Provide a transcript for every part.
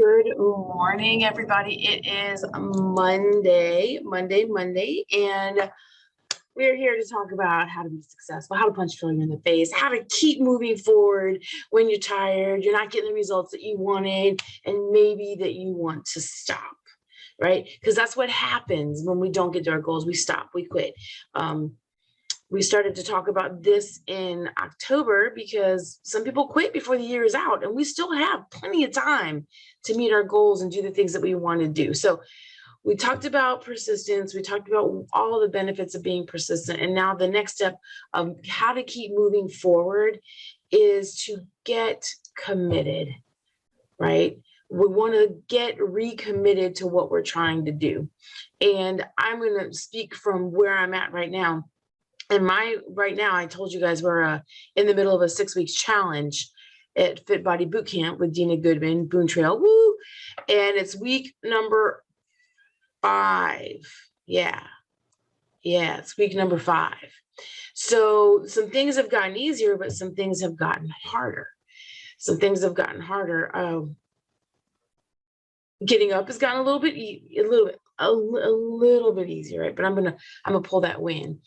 Good morning, everybody. It is Monday, and we're here to talk about how to be successful, how to punch failure in the face, how to keep moving forward when you're tired, you're not getting the results that you wanted, and maybe that you want to stop, right? Because that's what happens when we don't get to our goals. We stop, we quit. We started to talk about this in October because some people quit before the year is out, and we still have plenty of time to meet our goals and do the things that we want to do. So we talked about persistence. We talked about all the benefits of being persistent. And now the next step of how to keep moving forward is to get committed, right? We want to get recommitted to what we're trying to do. And I'm going to speak from where I'm at right now. And right now, I told you guys we're in the middle of a 6 weeks challenge at Fit Body Bootcamp with Dina Goodman, Boone Trail, woo! And it's week number 5. Yeah, it's week number 5. So some things have gotten easier, but some things have gotten harder. Getting up has gotten a little bit easier, right? But I'm gonna pull that win.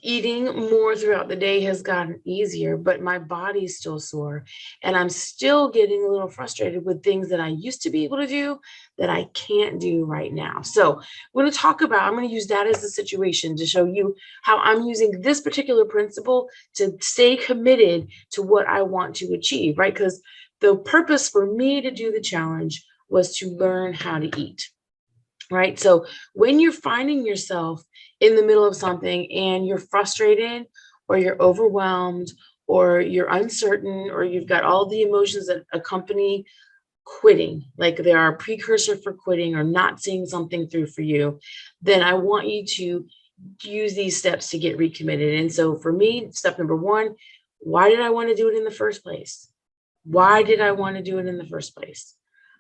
Eating more throughout the day has gotten easier, but my body's still sore, and I'm still getting a little frustrated with things that I used to be able to do that I can't do right now. So I'm going to use that as a situation to show you how I'm using this particular principle to stay committed to what I want to achieve, right? Because the purpose for me to do the challenge was to learn how to eat, right? So when you're finding yourself in the middle of something and you're frustrated or you're overwhelmed or you're uncertain or you've got all the emotions that accompany quitting, like they are a precursor for quitting or not seeing something through for you, then I want you to use these steps to get recommitted. And so for me, step number 1, why did I want to do it in the first place?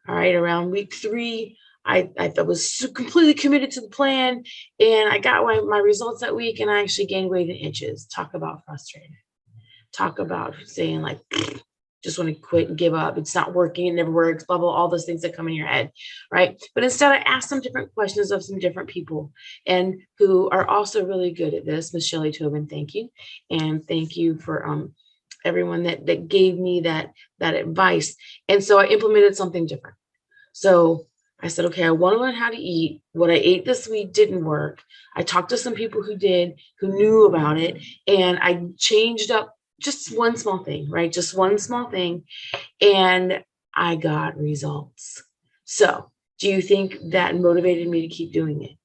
All right, around week 3, I was completely committed to the plan, and I got my results that week, and I actually gained weight in inches. Talk about frustrated. Talk about saying like, just want to quit and give up. It's not working. It never works. Blah, blah, all those things that come in your head, right? But instead, I asked some different questions of some different people, and who are also really good at this. Miss Shelley Tobin, thank you, and thank you for everyone that gave me that advice. And so I implemented something different. So I said, okay, I want to learn how to eat. What I ate this week didn't work. I talked to some people who knew about it, and I changed up just one small thing, right? Just one small thing, and I got results. So do you think that motivated me to keep doing it?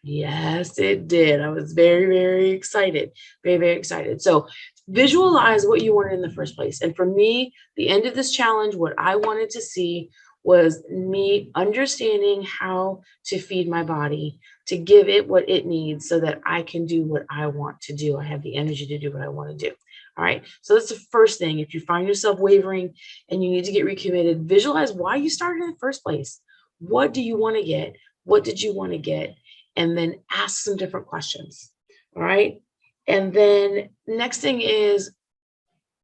Yes, it did. I was very, very excited, very, very excited. So visualize what you wanted in the first place. And for me, the end of this challenge, what I wanted to see was me understanding how to feed my body, to give it what it needs so that I can do what I want to do. I have the energy to do what I want to do. All right. So that's the first thing. If you find yourself wavering and you need to get recommitted, visualize why you started in the first place. What do you want to get? What did you want to get? And then ask some different questions. All right. And then next thing is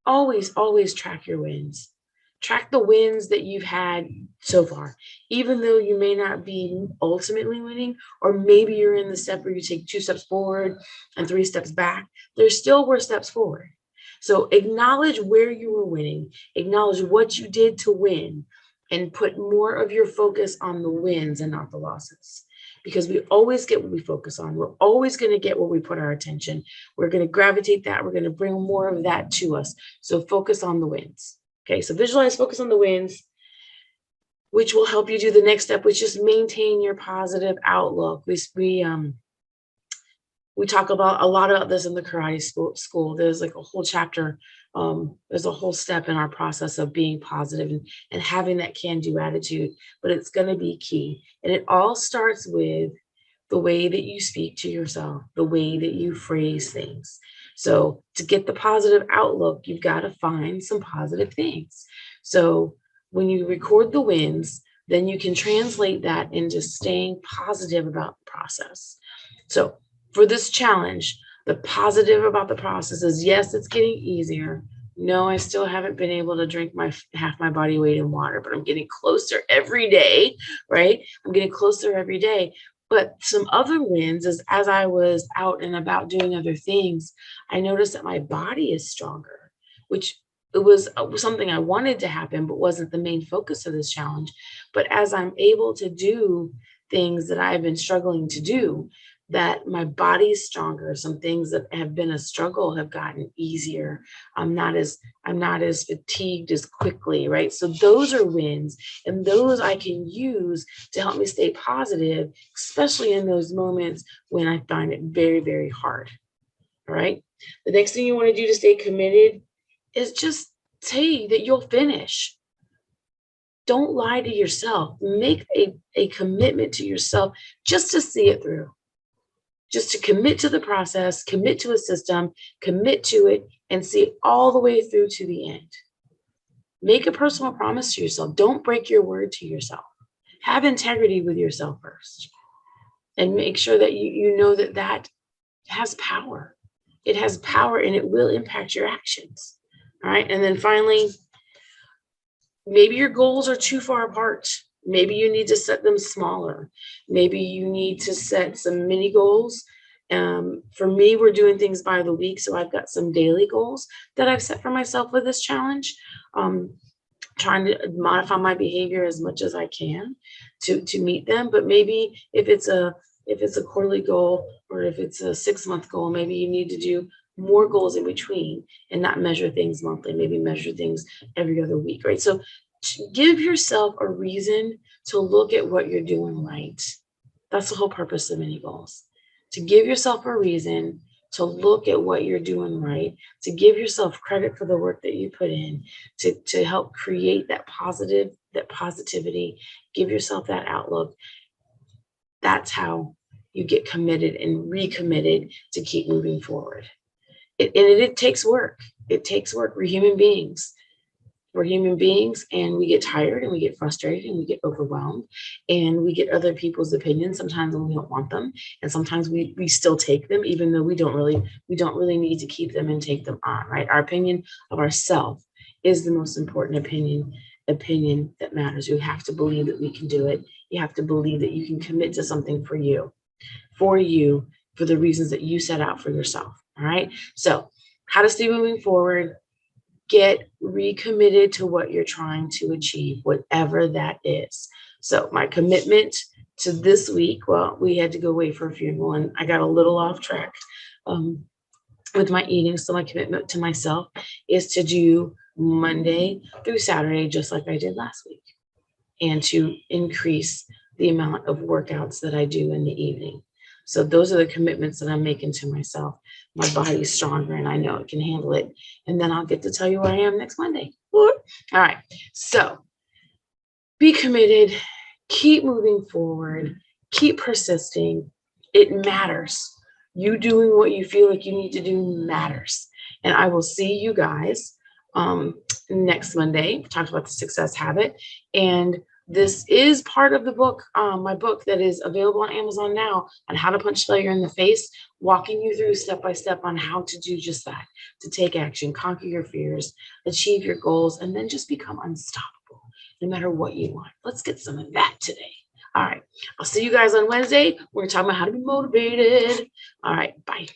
always track your wins. Track the wins that you've had so far, even though you may not be ultimately winning, or maybe you're in the step where you take 2 steps forward and 3 steps back. There still were steps forward. So acknowledge where you were winning, acknowledge what you did to win, and put more of your focus on the wins and not the losses. Because we always get what we focus on. We're always going to get where we put our attention. We're going to gravitate that. We're going to bring more of that to us. So focus on the wins. Okay, so visualize, focus on the wins, which will help you do the next step, which is maintain your positive outlook. We talk about a lot about this in the karate school. There's like a whole chapter. There's a whole step in our process of being positive and having that can-do attitude, but it's going to be key. And it all starts with the way that you speak to yourself, the way that you phrase things. So to get the positive outlook, you've got to find some positive things. So when you record the wins, then you can translate that into staying positive about the process. So for this challenge, the positive about the process is, yes, it's getting easier, No, I still haven't been able to drink half my body weight in water, but I'm getting closer every day, right? I'm getting closer every day. But some other wins is as I was out and about doing other things, I noticed that my body is stronger, which it was something I wanted to happen, but wasn't the main focus of this challenge. But as I'm able to do things that I've been struggling to do, that my body's stronger. Some things that have been a struggle have gotten easier. I'm not as fatigued as quickly, right? So those are wins, and those I can use to help me stay positive, especially in those moments when I find it very, very hard. All right. The next thing you want to do to stay committed is just say that you'll finish. Don't lie to yourself. Make a commitment to yourself just to see it through, just to commit to the process, commit to a system, commit to it, and see it all the way through to the end. Make a personal promise to yourself. Don't break your word to yourself. Have integrity with yourself first, and make sure that you know that that has power. It has power and it will impact your actions. All right. And then finally, maybe your goals are too far apart. Maybe you need to set them smaller. Maybe you need to set some mini goals. For me, we're doing things by the week. So I've got some daily goals that I've set for myself with this challenge. Trying to modify my behavior as much as I can to meet them. But maybe if it's a quarterly goal or if it's a 6-month goal, maybe you need to do more goals in between and not measure things monthly, maybe measure things every other week, right? So give yourself a reason to look at what you're doing right. That's the whole purpose of mini goals, to give yourself a reason to look at what you're doing right, to give yourself credit for the work that you put in, to help create that positivity, give yourself that outlook. That's how you get committed and recommitted to keep moving forward. It takes work. It takes work. We're human beings. We're human beings, and we get tired and we get frustrated and we get overwhelmed and we get other people's opinions sometimes when we don't want them. And sometimes we still take them, even though we don't really need to keep them and take them on, right? Our opinion of ourselves is the most important opinion that matters. You have to believe that we can do it. You have to believe that you can commit to something for you, for the reasons that you set out for yourself. All right. So how to stay moving forward. Get recommitted to what you're trying to achieve, whatever that is. So my commitment to this week, well, we had to go away for a funeral and I got a little off track with my eating. So my commitment to myself is to do Monday through Saturday, just like I did last week, and to increase the amount of workouts that I do in the evening. So those are the commitments that I'm making to myself. My body's stronger and I know it can handle it. And then I'll get to tell you where I am next Monday. All right. So be committed, keep moving forward, keep persisting. It matters. You doing what you feel like you need to do matters. And I will see you guys next Monday. We talked about the success habit. And this is part of the book, my book that is available on Amazon now on how to punch failure in the face, walking you through step by step on how to do just that, to take action, conquer your fears, achieve your goals, and then just become unstoppable no matter what you want. Let's get some of that today. All right. I'll see you guys on Wednesday. We're talking about how to be motivated. All right. Bye.